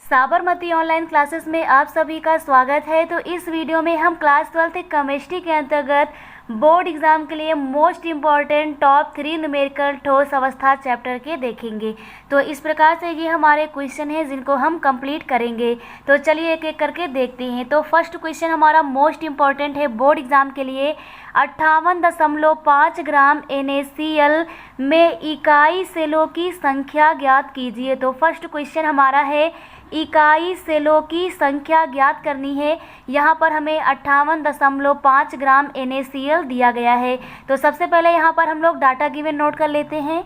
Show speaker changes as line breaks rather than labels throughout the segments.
Sabarmati online classes में आप सभी का स्वागत है। तो इस वीडियो में हम क्लास 12 केमिस्ट्री के अंतर्गत बोर्ड एग्जाम के लिए मोस्ट इम्पॉर्टेंट टॉप 3 न्यूमेरिकल ठोस अवस्था चैप्टर के देखेंगे। तो इस प्रकार से ये हमारे क्वेश्चन हैं जिनको हम कंप्लीट करेंगे। तो चलिए एक एक करके देखते हैं। तो फर्स्ट क्वेश्चन हमारा मोस्ट इम्पॉर्टेंट है बोर्ड एग्जाम के लिए। 58.5 ग्राम NaCl में इकाई सेलों की संख्या ज्ञात कीजिए। तो फर्स्ट क्वेश्चन हमारा है इकाई सेलों की संख्या ज्ञात करनी है। यहाँ पर हमें 58.5 ग्राम NaCl दिया गया है। तो सबसे पहले यहाँ पर हम लोग डाटा गिवन नोट कर लेते हैं।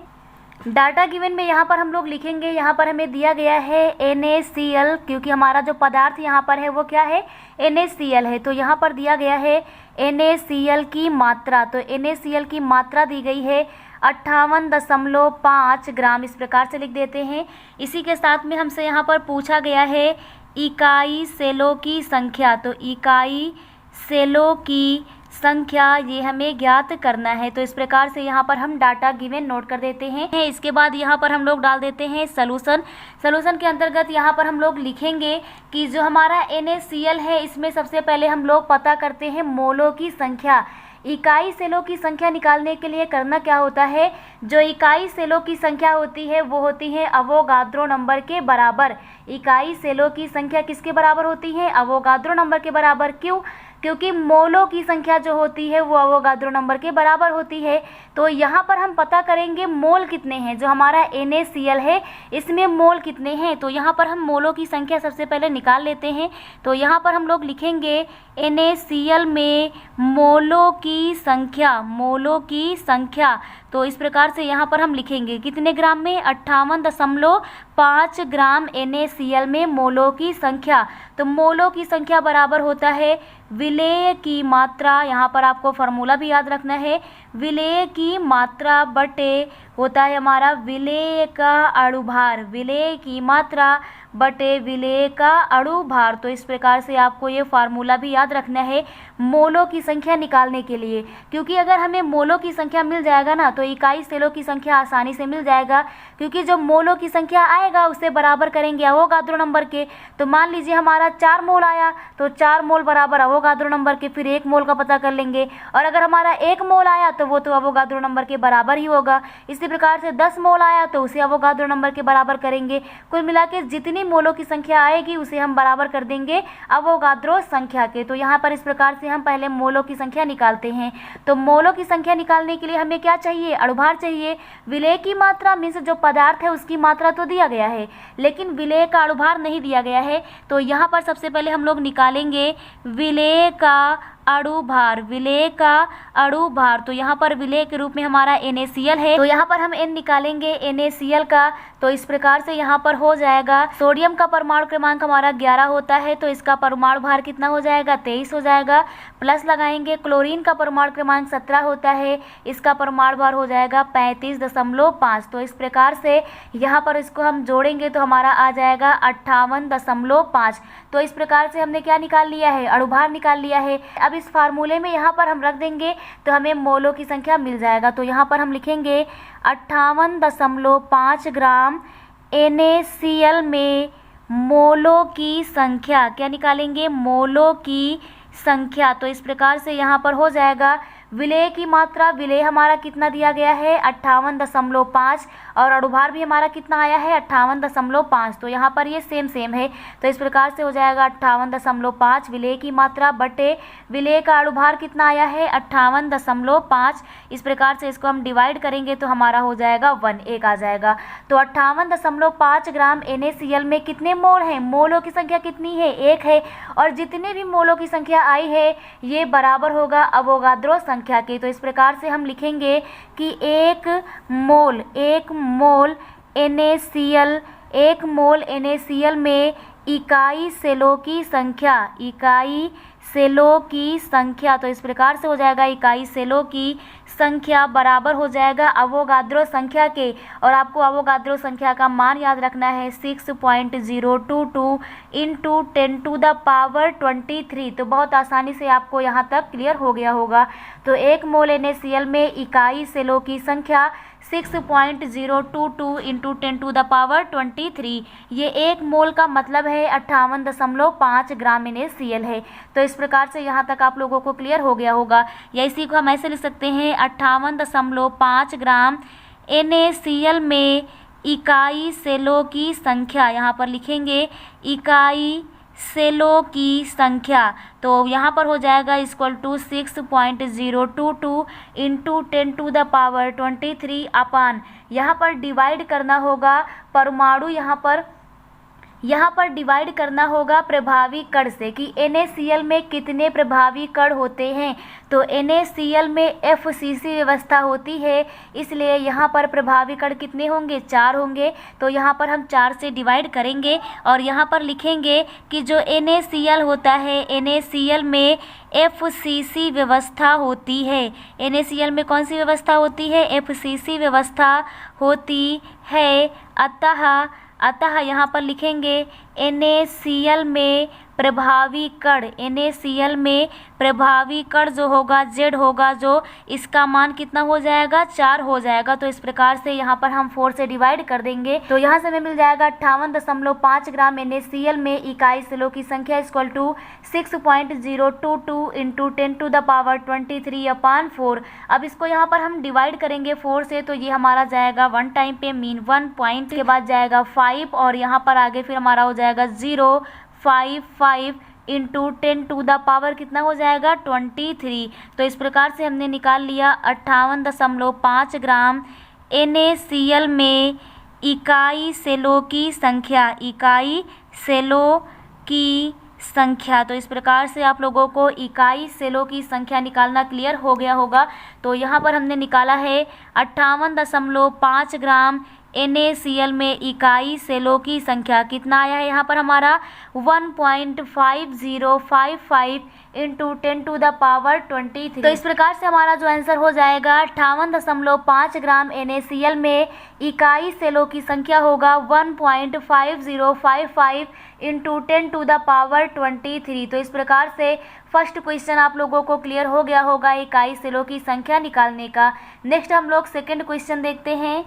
डाटा गिवन में यहाँ पर हम लोग लिखेंगे, यहाँ पर हमें दिया गया है NaCl, क्योंकि हमारा जो पदार्थ यहाँ पर है वो क्या है, NaCl है। तो यहाँ पर दिया गया है NaCl की मात्रा। तो NaCl की मात्रा दी गई है 58.5 ग्राम, इस प्रकार से लिख देते हैं। इसी के साथ में हमसे यहाँ पर पूछा गया है इकाई सेलों की संख्या। तो इकाई सेलों की संख्या ये हमें ज्ञात करना है। तो इस प्रकार से यहाँ पर हम डाटा गिवन नोट कर देते हैं। इसके बाद यहाँ पर हम लोग डाल देते हैं सॉल्यूशन। सॉल्यूशन के अंतर्गत यहाँ पर हम लोग लिखेंगे कि जो हमारा NaCl है इसमें सबसे पहले हम लोग पता करते हैं मोलों की संख्या। इकाई सेलों की संख्या निकालने के लिए करना क्या होता है, जो इकाई सेलों की संख्या होती है वो होती है अवोगाद्रो नंबर के बराबर। इकाई सेलों की संख्या किसके बराबर होती है, अवोगाद्रो नंबर के बराबर। क्यों? क्योंकि मोलों की संख्या जो होती है वो अवोगाद्रो नंबर के बराबर होती है। तो यहाँ पर हम पता करेंगे मोल कितने हैं, जो हमारा NaCl है इसमें मोल कितने हैं। तो यहाँ पर हम मोलों की संख्या सबसे पहले निकाल लेते हैं। तो यहाँ पर हम लोग लिखेंगे NaCl में मोलों की संख्या, मोलों की संख्या। तो इस प्रकार से यहाँ पर हम लिखेंगे कितने ग्राम में, 58.5 ग्राम NaCl में मोलों की संख्या। तो मोलों की संख्या बराबर होता है विलेय की मात्रा, यहाँ पर आपको फार्मूला भी याद रखना है, विलेय की मात्रा बटे होता है हमारा विलेय का अणुभार। विलेय की मात्रा बटे विलेय का अणुभार। तो इस प्रकार से आपको ये फार्मूला भी याद रखना है मोलों की संख्या निकालने के लिए, क्योंकि अगर हमें मोलों की संख्या मिल जाएगा ना तो इकाई सेलों की संख्या आसानी से मिल जाएगा, क्योंकि जो मोलों की संख्या आएगा उसे बराबर करेंगे अवोगाद्रो नंबर के। तो मान लीजिए हमारा 4 मोल आया तो 4 मोल बराबर अवोगाद्रो नंबर के, फिर 1 मोल का पता कर लेंगे। और अगर हमारा 1 मोल आया तो वो तो अवोगाद्रो नंबर के बराबर ही होगा। इसी प्रकार से 10 मोल आया तो उसे अवोगाद्रो नंबर के बराबर करेंगे। कुल मिला के जितनी मोलों की संख्या आएगी उसे हम बराबर कर देंगे अवोगाद्रो संख्या के। तो यहाँ पर इस प्रकार से हम पहले मोलों की संख्या निकालते हैं। तो मोलों की संख्या निकालने के लिए हमें क्या चाहिए, अणुभार चाहिए। विलेय की मात्रा मीन्स जो पदार्थ है उसकी मात्रा तो दिया गया है, लेकिन विलेय का अणुभार नहीं दिया गया है। तो यहाँ पर सबसे पहले हम लोग निकालेंगे विलेय का अणुभार, विलेय का अणुभार। तो यहाँ पर विलेय के रूप में हमारा NaCl है, तो यहाँ पर हम N निकालेंगे NaCl का। तो इस प्रकार से यहाँ पर हो जाएगा, सोडियम का परमाणु क्रमांक हमारा 11 होता है, तो इसका परमाणु भार कितना हो जाएगा, 23 हो जाएगा। प्लस लगाएंगे क्लोरीन का परमाणु क्रमांक 17 होता है, इसका परमाणु भार हो जाएगा 35.5। तो इस प्रकार से यहाँ पर इसको हम जोड़ेंगे तो हमारा आ जाएगा 58.5। तो इस प्रकार से हमने क्या निकाल लिया है, अणुभार निकाल लिया है। अब इस फार्मूले में यहाँ पर हम रख देंगे तो हमें मोलों की संख्या मिल जाएगा। तो यहाँ पर हम लिखेंगे 58.5 ग्राम NaCl में मोलों की संख्या, क्या निकालेंगे, मोलों की संख्या। तो इस प्रकार से यहाँ पर हो जाएगा विलेय की मात्रा, विलेय हमारा कितना दिया गया है 58.5, और अणुभार भी हमारा कितना आया है 58.5। तो यहाँ पर ये सेम है। तो इस प्रकार से हो जाएगा 58.5 विलेय की मात्रा बटे विलेय का अणुभार कितना आया है 58.5। इस प्रकार से इसको हम डिवाइड करेंगे तो हमारा हो जाएगा 1 आ जाएगा। तो 58.5 ग्राम NaCl में कितने मोल हैं, मोलों की संख्या कितनी है, 1 है। और जितने भी मोलों की संख्या आई है ये बराबर होगा अवोगाद्रो संख्या के। तो इस प्रकार से हम लिखेंगे कि 1 मोल NaCl में इकाई सेलों की संख्या, इकाई सेलों की संख्या। तो इस प्रकार से हो जाएगा इकाई सेलों की संख्या बराबर हो जाएगा अवोगाद्रो संख्या के। और आपको अवोगाद्रो संख्या का मान याद रखना है 6.022 इंटू 10⁻23। तो बहुत आसानी से आपको यहाँ तक क्लियर हो गया होगा। तो 1 मोल NaCl में इकाई सेलों की संख्या 6.022 इंटू 10⁻23। ये 1 मोल का मतलब है 58.5 ग्राम NaCl है। तो इस प्रकार से यहाँ तक आप लोगों को क्लियर हो गया होगा, या इसी को हम ऐसे लिख सकते हैं 58.5 ग्राम NaCl में इकाई सेलों की संख्या, यहाँ पर लिखेंगे इकाई सेलों की संख्या, तो यहाँ पर हो जाएगा इक्वल टू 6.022 इंटू 10⁻23 अपान, यहाँ पर डिवाइड करना होगा परमाणु, यहाँ पर डिवाइड करना होगा प्रभावी कण से कि NaCl में कितने प्रभावी कण होते हैं। तो NaCl में FCC व्यवस्था होती है, इसलिए यहाँ पर प्रभावी कण कितने होंगे, 4 होंगे। तो यहाँ पर हम 4 से डिवाइड करेंगे और यहाँ पर लिखेंगे कि जो NaCl होता है, NaCl में FCC व्यवस्था होती है। NaCl में कौन सी व्यवस्था होती है, FCC व्यवस्था होती है। अतः यहाँ पर लिखेंगे NaCl में प्रभावी कण, NaCl में प्रभावी कण जो होगा Z होगा, जो इसका मान कितना हो जाएगा, 4 हो जाएगा। तो इस प्रकार से यहाँ पर हम 4 से डिवाइड कर देंगे, तो यहाँ से हमें मिल जाएगा 58.5 ग्राम NaCl में इकाई सेलों की संख्या इक्वल टू 6.022 इंटू 10⁻23 अपान 4। अब इसको यहाँ पर हम डिवाइड करेंगे 4 से, तो ये हमारा जाएगा 1 टाइम पे मीन 1 पॉइंट के बाद जाएगा 5 और यहाँ पर आगे फिर हमारा हो जाएगा 0.55 इंटू 10⁻, कितना हो जाएगा 23। तो इस प्रकार से हमने निकाल लिया 58.5 ग्राम NaCl में इकाई सेलों की संख्या, इकाई सेलों की संख्या। तो इस प्रकार से आप लोगों को इकाई सेलों की संख्या निकालना क्लियर हो गया होगा। तो यहाँ पर हमने निकाला है 58.5 ग्राम NaCl में इकाई सेलों की संख्या, कितना आया है यहाँ पर हमारा 1.5055 इंटू 10⁻23। तो इस प्रकार से हमारा जो आंसर हो जाएगा 58.5 ग्राम NaCl में इकाई सेलों की संख्या होगा 1.5055 इंटू 10⁻23। तो इस प्रकार से फर्स्ट क्वेश्चन आप लोगों को क्लियर हो गया होगा इकाई सेलों की संख्या निकालने का। नेक्स्ट हम लोग सेकंड क्वेश्चन देखते हैं।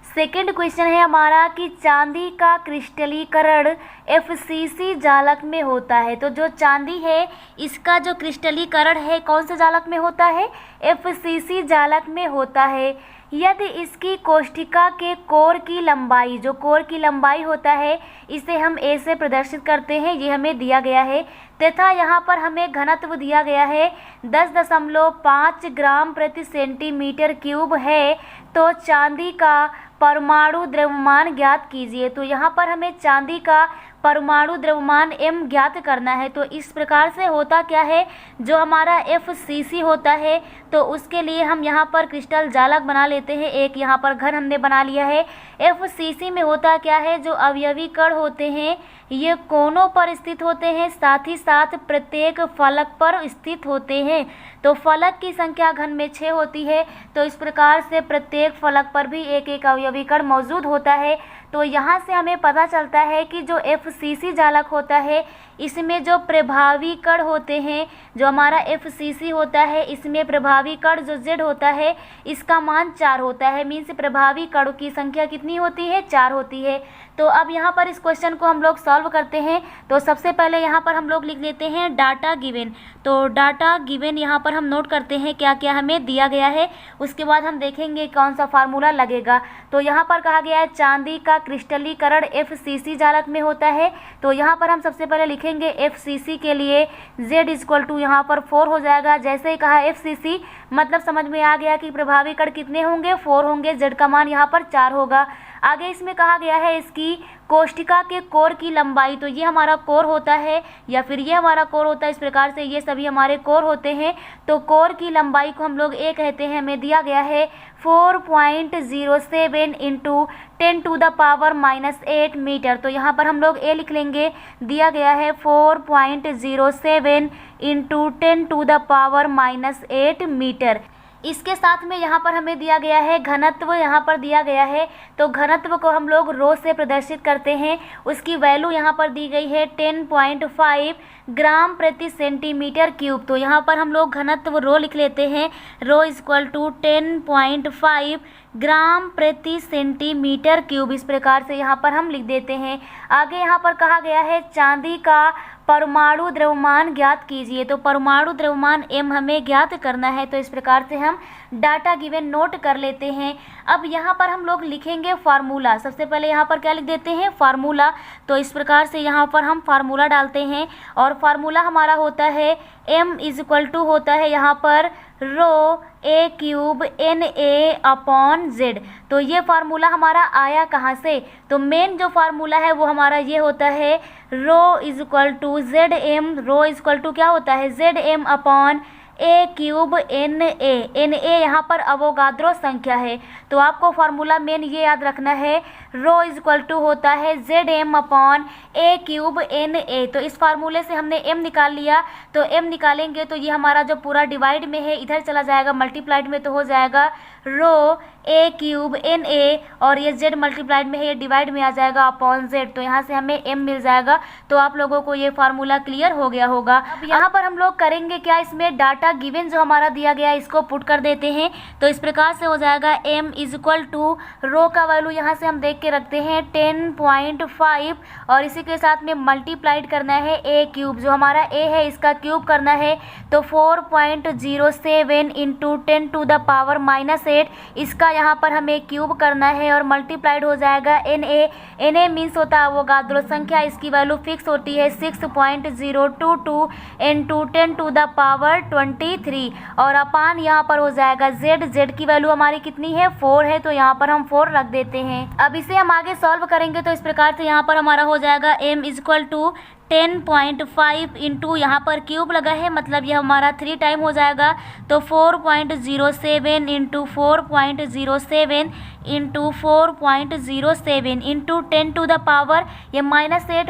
सेकंड क्वेश्चन है हमारा कि चांदी का क्रिस्टलीकरण FCC जालक में होता है। तो जो चांदी है इसका जो क्रिस्टलीकरण है कौन से जालक में होता है, FCC जालक में होता है। यदि इसकी कोष्ठिका के कोर की लंबाई, जो कोर की लंबाई होता है इसे हम A से प्रदर्शित करते हैं, ये हमें दिया गया है, तथा यहाँ पर हमें घनत्व दिया गया है 10.5 ग्राम प्रति सेंटीमीटर क्यूब है। तो चांदी का परमाणु द्रव्यमान ज्ञात कीजिए। तो यहाँ पर हमें चांदी का परमाणु द्रव्यमान m ज्ञात करना है। तो इस प्रकार से होता क्या है, जो हमारा FCC होता है तो उसके लिए हम यहाँ पर क्रिस्टल जालक बना लेते हैं। एक यहाँ पर घर हमने बना लिया है। FCC में होता क्या है, जो अवयवी कण होते हैं ये कोनों पर स्थित होते हैं, साथ ही साथ प्रत्येक फलक पर स्थित होते हैं। तो फलक की संख्या घन में 6 होती है। तो इस प्रकार से प्रत्येक फलक पर भी एक एक अवयवी कण मौजूद होता है। तो यहाँ से हमें पता चलता है कि जो FCC जालक होता है इसमें जो प्रभावी कण होते हैं, जो हमारा FCC होता है इसमें प्रभावी कण जो Z होता है इसका मान 4 होता है। मीन्स प्रभावी कणों की संख्या कितनी होती है, 4 होती है। तो अब यहाँ पर इस क्वेश्चन को हम लोग सॉल्व करते हैं। तो सबसे पहले यहाँ पर हम लोग लिख लेते हैं डाटा गिवन। तो डाटा गिवन यहाँ पर हम नोट करते हैं क्या क्या हमें दिया गया है, उसके बाद हम देखेंगे कौन सा फार्मूला लगेगा। तो यहाँ पर कहा गया है चांदी का क्रिस्टलीकरण FCC जालक में होता है। तो यहाँ पर हम सबसे पहले लिखेंगे FCC के लिए Z इक्वल टू यहाँ पर 4 हो जाएगा। जैसे ही कहा FCC मतलब समझ में आ गया कि प्रभावी कण कितने होंगे, 4 होंगे। Z का मान यहाँ पर 4 होगा। आगे इसमें कहा गया है इसकी कोष्ठिका के कोर की लंबाई। तो ये हमारा कोर होता है या फिर ये हमारा कोर होता है, इस प्रकार से ये सभी हमारे कोर होते हैं। तो कोर की लंबाई को हम लोग A कहते हैं। हमें दिया गया है 4.07 इंटू 10⁻⁻8 मीटर। तो यहाँ पर हम लोग A लिख लेंगे। दिया गया है 4.07 इंटू 10⁻⁻8 मीटर। इसके साथ में यहाँ पर हमें दिया गया है घनत्व, यहाँ पर दिया गया है। तो घनत्व को हम लोग रो से प्रदर्शित करते हैं। उसकी वैल्यू यहाँ पर दी गई है 10.5। ग्राम प्रति सेंटीमीटर क्यूब। तो यहाँ पर हम लोग घनत्व रो लिख लेते हैं, रो इक्वल टू 10.5 ग्राम प्रति सेंटीमीटर क्यूब। इस प्रकार से यहाँ पर हम लिख देते हैं। आगे यहाँ पर कहा गया है चांदी का परमाणु द्रव्यमान ज्ञात कीजिए। तो परमाणु द्रव्यमान m हमें ज्ञात करना है। तो इस प्रकार से हम डाटा गिवन नोट कर लेते हैं। अब यहाँ पर हम लोग लिखेंगे फार्मूला। सबसे पहले यहाँ पर क्या लिख देते हैं, फार्मूला। तो इस प्रकार से यहाँ पर हम फार्मूला डालते हैं और फार्मूला हमारा होता है m इज इक्वल टू होता है यहाँ पर रो a cube NA upon Z। तो ये फार्मूला हमारा आया कहाँ से, तो मेन जो फार्मूला है वो हमारा ये होता है rho is equal to ZM, rho is equal to क्या होता है ZM upon a cube NA यहाँ पर अवोगाद्रो संख्या है। तो आपको फार्मूला मेन ये याद रखना है, रो इज इक्वल टू होता है ZM upon a cube NA। तो इस फार्मूले से हमने m निकाल लिया। तो m निकालेंगे तो ये हमारा जो पूरा डिवाइड में है इधर चला जाएगा, मल्टीप्लाइड में तो हो जाएगा रो a क्यूब NA और ये z मल्टीप्लाइड में है, ये डिवाइड में आ जाएगा अपॉन z। तो यहाँ से हमें m मिल जाएगा। तो आप लोगों को ये फार्मूला क्लियर हो गया होगा। अब यहाँ पर हम लोग करेंगे क्या, इसमें डाटा गिवन जो हमारा दिया गया है इसको पुट कर देते हैं। तो इस प्रकार से हो जाएगा m इज इक्वल टू रो का वैल्यू यहाँ से हम देख के रखते हैं 10.5 और इसी के साथ में मल्टीप्लाइड करना है a क्यूब, जो हमारा a है इसका क्यूब करना है। तो 4.07 इंटू 10 टू द पावर -8 इसका यहाँ पर हमें क्यूब करना है और मल्टीप्लाइड हो जाएगा NA मीन्स होता है अवोगाद्रो संख्या, इसकी वैल्यू फिक्स होती है 6.022 इंटू 10 टू द पावर 23 और अपान यहाँ पर हो जाएगा Z की वैल्यू हमारी कितनी है 4 है। तो यहाँ पर हम 4 रख देते हैं। अब इसे हम आगे सॉल्व करेंगे तो इस प्रकार से यहाँ पर हमारा हो जाएगा m is equal to 10.5 into यहाँ पर क्यूब लगा है मतलब ये हमारा 3 टाइम हो जाएगा। तो 4.07 into 4.07 into 4.07 into 10 to the power ये -8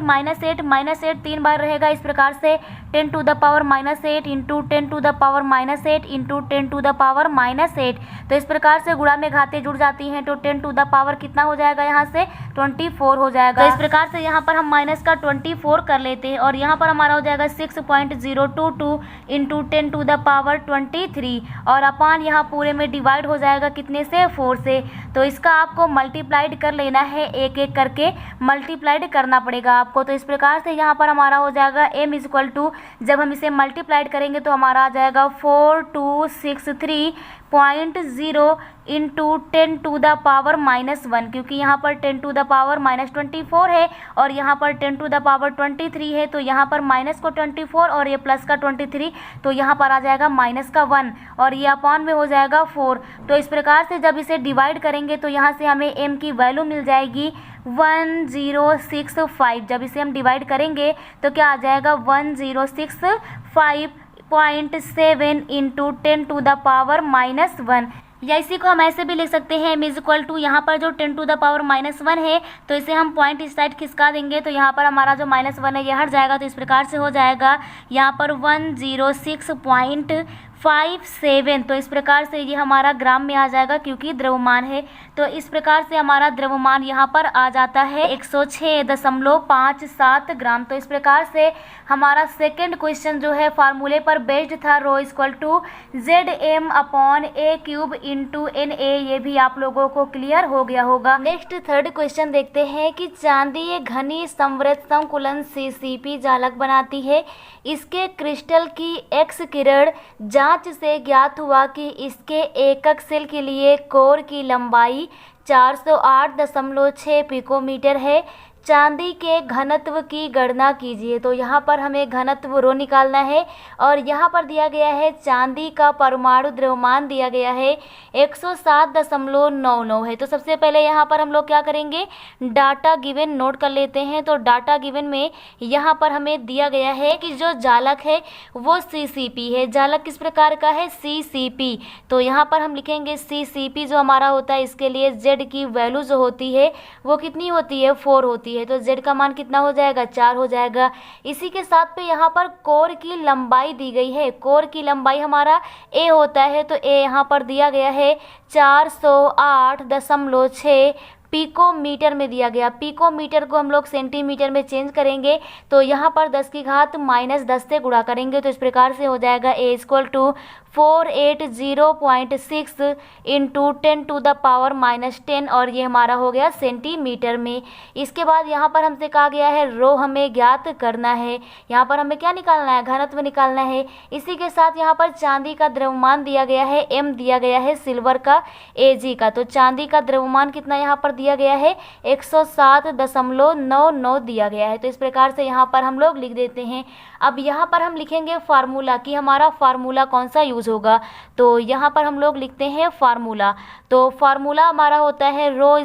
3 बार रहेगा। इस प्रकार से 10 to the power -8 into 10 to the power -8 into 10 to the power -8। तो इस प्रकार से गुणा में घाते जुड़ जाती हैं। तो 10 टू द पावर कितना हो जाएगा, यहाँ से 24 हो जाएगा। तो इस प्रकार से यहाँ पर हम माइनस का 24 कर लेते हैं और यहाँ पर हमारा हो जाएगा 6.022 इंटू 10 टू द पावर 23 और अपान यहाँ पूरे में डिवाइड हो जाएगा कितने से 4 से। तो इसका आपको मल्टीप्लाइड कर लेना है, एक एक करके मल्टीप्लाइड करना पड़ेगा आपको। तो इस प्रकार से यहाँ पर हमारा हो जाएगा m इज इक्वल टू, जब हम इसे मल्टीप्लाइड करेंगे तो हमारा आ जाएगा 4263.0 इंटू 10 टू द पावर -1, क्योंकि यहाँ पर 10 टू द पावर -24 है और यहाँ पर 10 टू द पावर 23 है। तो यहाँ पर माइनस को 24 और ये प्लस का 23, तो यहाँ पर आ जाएगा माइनस का 1 और ये अपॉन में हो जाएगा 4। तो इस प्रकार से जब इसे डिवाइड करेंगे तो यहाँ से हमें m की वैल्यू मिल जाएगी 1065। जब इसे हम डिवाइड करेंगे तो क्या आ जाएगा 1065.7 इंटू 10 टू द पावर -1, या इसी को हम ऐसे भी लिख सकते हैं m इज इक्वल टू यहाँ पर जो 10 टू द पावर -1 है तो इसे हम पॉइंट इस साइड खिसका देंगे तो यहाँ पर हमारा जो -1 है ये हट जाएगा। तो इस प्रकार से हो जाएगा यहाँ पर 106.57। तो इस प्रकार से ये हमारा ग्राम में आ जाएगा क्योंकि द्रव्यमान है। तो इस प्रकार से हमारा द्रव्यमान यहाँ पर आ जाता है 106.57 ग्राम। तो इस प्रकार से हमारा सेकंड क्वेश्चन जो है फार्मूले पर बेस्ड था, rho equal to ZM upon a cube into NA। ये भी आप लोगों को क्लियर हो गया होगा। नेक्स्ट थर्ड क्वेश्चन देखते हैं कि चांदी एक घनी समृद्ध संकुलन CCP जालक बनाती है। इसके क्रिस्टल की एक्स किरण जांच से ज्ञात हुआ कि इसके एकक सेल के लिए कोर की लंबाई 408.6 पिकोमीटर है। चांदी के घनत्व की गणना कीजिए। तो यहाँ पर हमें घनत्व रो निकालना है और यहाँ पर दिया गया है चांदी का परमाणु द्रव्यमान दिया गया है 107.99 है। तो सबसे पहले यहाँ पर हम लोग क्या करेंगे, डाटा गिवन नोट कर लेते हैं। तो डाटा गिवन में यहाँ पर हमें दिया गया है कि जो जालक है वो CCP है। जालक किस प्रकार का है, CCP। तो यहाँ पर हम लिखेंगे CCP जो हमारा होता है इसके लिए Z की वैल्यू जो होती है वो कितनी होती है, 4 होती है। तो Z का मान कितना हो जाएगा, 4 हो जाएगा। इसी के साथ पे यहाँ पर कोर की लंबाई दी गई है। कोर की लंबाई हमारा A होता है तो A यहाँ पर दिया गया है 408.6 पिकोमीटर में दिया गया। पिकोमीटर को हम लोग सेंटीमीटर में चेंज करेंगे तो यहाँ पर 10 की घात -10 से गुणा करेंगे तो इस प्रकार से हो जाएगा A = 480.6 इंटू 10⁻⁻10 और ये हमारा हो गया सेंटीमीटर में। इसके बाद यहाँ पर हमसे कहा गया है रो हमें ज्ञात करना है। यहाँ पर हमें क्या निकालना है, घनत्व निकालना है। इसी के साथ यहाँ पर चांदी का द्रव्यमान दिया गया है m, दिया गया है सिल्वर का Ag का। तो चांदी का द्रव्यमान कितना यहाँ पर दिया गया है 107.99 दिया गया है। तो इस प्रकार से यहाँ पर हम लोग लिख देते हैं। अब यहाँ पर हम लिखेंगे फार्मूला कि हमारा फार्मूला कौन सा यूज होगा। तो यहाँ पर हम लोग लिखते हैं फार्मूला। तो फार्मूला हमारा होता है रो =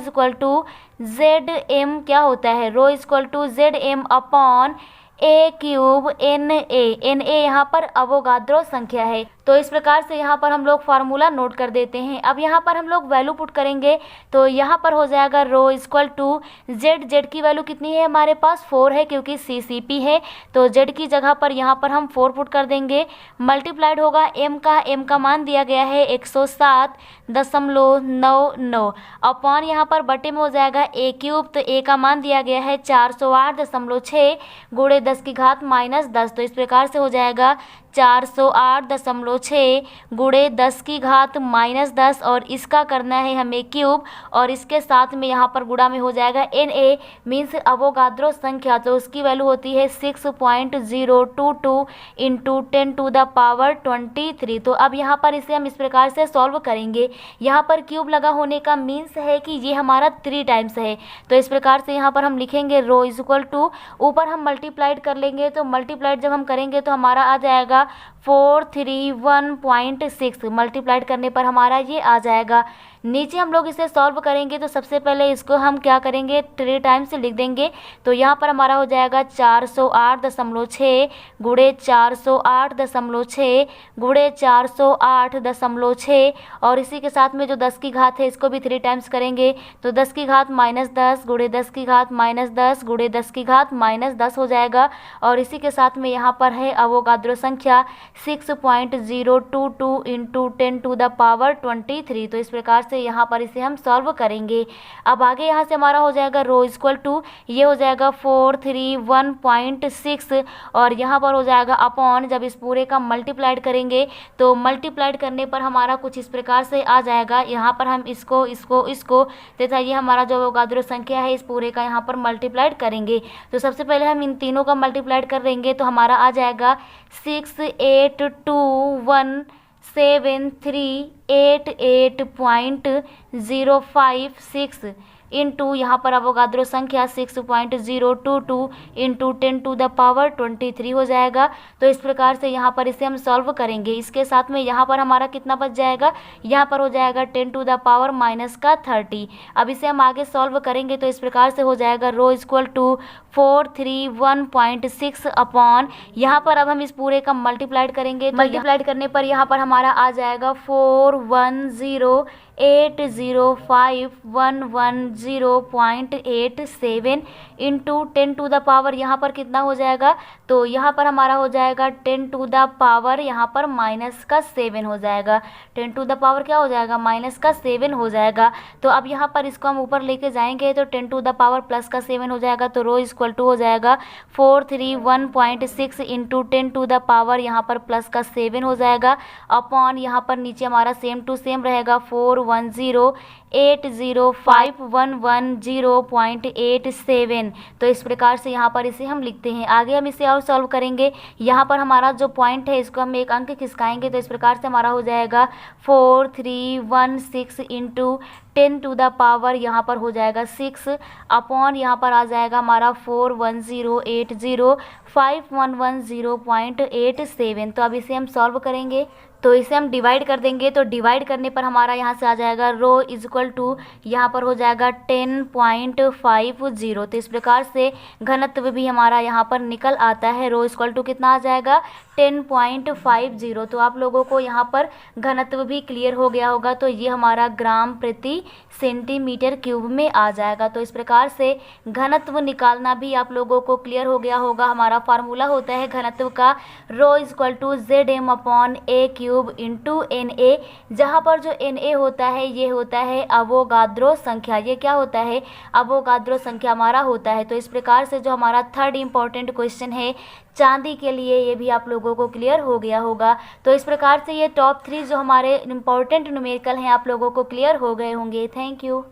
ZM, क्या होता है रो = ZM अपॉन A³ Na यहाँ पर अवोगाद्रो संख्या है। तो इस प्रकार से यहाँ पर हम लोग फार्मूला नोट कर देते हैं। अब यहाँ पर हम लोग वैल्यू पुट करेंगे तो यहाँ पर हो जाएगा रो = Z की वैल्यू कितनी है हमारे पास 4 है क्योंकि CCP है। तो Z की जगह पर यहाँ पर हम 4 पुट कर देंगे। मल्टीप्लाइड होगा m का मान दिया गया है 107.99 अपॉन यहाँ पर बटे में हो जाएगा A³ तो A का मान दिया गया है 408.6 गुणे 10 की घात -10। तो इस प्रकार से हो जाएगा 408.6 गुणे 10 की घात -10 और इसका करना है हमें क्यूब और इसके साथ में यहाँ पर गुणा में हो जाएगा Na मीन्स अवोगाद्रो संख्या। तो उसकी वैल्यू होती है 6.022 इंटू 10⁻23। तो अब यहाँ पर इसे हम इस प्रकार से सॉल्व करेंगे। यहाँ पर क्यूब लगा होने का मीन्स है कि ये हमारा 3 टाइम्स है। तो इस प्रकार से यहाँ पर हम लिखेंगे रो = ऊपर हम मल्टीप्लाइड कर लेंगे तो मल्टीप्लाइड जब हम करेंगे तो हमारा आ जाएगा 431.6 मल्टीप्लाइड करने पर हमारा ये आ जाएगा। नीचे हम लोग इसे सॉल्व करेंगे तो सबसे पहले इसको हम क्या करेंगे 3 टाइम्स लिख देंगे। तो यहाँ पर हमारा हो जाएगा 408.6 गुणे 408.6 गुणे 408.6 और इसी के साथ में जो 10 की घात है इसको भी 3 टाइम्स करेंगे तो 10 की घात -10 गुणे 10 की घात -10 गुणे 10 की घात -10 हो जाएगा। और इसी के साथ में यहाँ पर है अवोगाद्रो संख्या 6.022 इंटू 10⁻23। तो इस प्रकार से यहाँ पर इसे हम सॉल्व करेंगे। अब आगे यहाँ से हमारा हो जाएगा रो = ये हो जाएगा 431.6 और यहाँ पर हो जाएगा अपॉन जब इस पूरे का मल्टीप्लाइड करेंगे तो मल्टीप्लाइड करने पर हमारा कुछ इस प्रकार से आ जाएगा। यहाँ पर हम इसको तथा ये हमारा जो अवोगाद्रो संख्या है इस पूरे का यहाँ पर मल्टीप्लाइड करेंगे। तो सबसे पहले हम इन तीनों का मल्टीप्लाइड कर देंगे तो हमारा आ जाएगा 68217388.056 इंटू यहाँ पर अवोगाद्रो संख्या 6.022 इंटू 10⁻23 हो जाएगा। तो इस प्रकार से यहाँ पर इसे हम सॉल्व करेंगे। इसके साथ में यहाँ पर हमारा कितना बच जाएगा, यहाँ पर हो जाएगा 10⁻⁻30। अब इसे हम आगे सॉल्व करेंगे तो इस प्रकार से हो जाएगा रो = 431.6 अपॉन यहाँ पर अब हम इस पूरे का मल्टीप्लाइड करेंगे। मल्टीप्लाइड करने पर यहाँ पर हमारा आ जाएगा 410805110.87 इंटू 10 यहाँ पर कितना हो जाएगा तो यहाँ पर हमारा हो जाएगा 10 यहाँ पर -7 हो जाएगा। 10 क्या हो जाएगा -7 हो जाएगा। तो अब यहाँ पर इसको हम ऊपर लेके जाएंगे तो 10 +7 हो जाएगा। तो रो = हो जाएगा 431.6 इंटू 10 यहाँ पर +7 हो जाएगा अपॉन यहाँ पर नीचे हमारा सेम टू सेम रहेगा 410805110.87। तो इस प्रकार से यहाँ पर इसे हम लिखते हैं। आगे हम इसे और सॉल्व करेंगे। यहाँ पर हमारा जो पॉइंट है इसको हम एक अंक खिसकाएंगे तो इस प्रकार से हमारा हो जाएगा 4316 इंटू 10 यहाँ पर हो जाएगा 6 अपॉन यहाँ पर आ जाएगा हमारा 410805110.87। तो अब इसे हम सॉल्व करेंगे तो इसे हम डिवाइड कर देंगे। तो डिवाइड करने पर हमारा यहाँ से आ जाएगा रो = यहाँ पर हो जाएगा 10.50। तो इस प्रकार से घनत्व भी हमारा यहाँ पर निकल आता है। रो = कितना आ जाएगा 10.50। तो आप लोगों को यहाँ पर घनत्व भी क्लियर हो गया होगा। तो ये हमारा ग्राम प्रति सेंटीमीटर क्यूब में आ जाएगा। तो इस प्रकार से घनत्व निकालना भी आप लोगों को क्लियर हो गया होगा। हमारा फार्मूला होता है घनत्व का रो = ZM upon A³ cube into Na, जहाँ पर जो Na होता है ये होता है अवोगाद्रो संख्या। ये क्या होता है? अवोगाद्रो संख्या हमारा होता है। तो इस प्रकार से जो हमारा थर्ड इम्पॉर्टेंट क्वेश्चन है चांदी के लिए, ये भी आप लोगों को क्लियर हो गया होगा। तो इस प्रकार से ये टॉप 3 जो हमारे इम्पॉर्टेंट न्यूमेरिकल हैं आप लोगों को क्लियर हो गए होंगे। Thank you.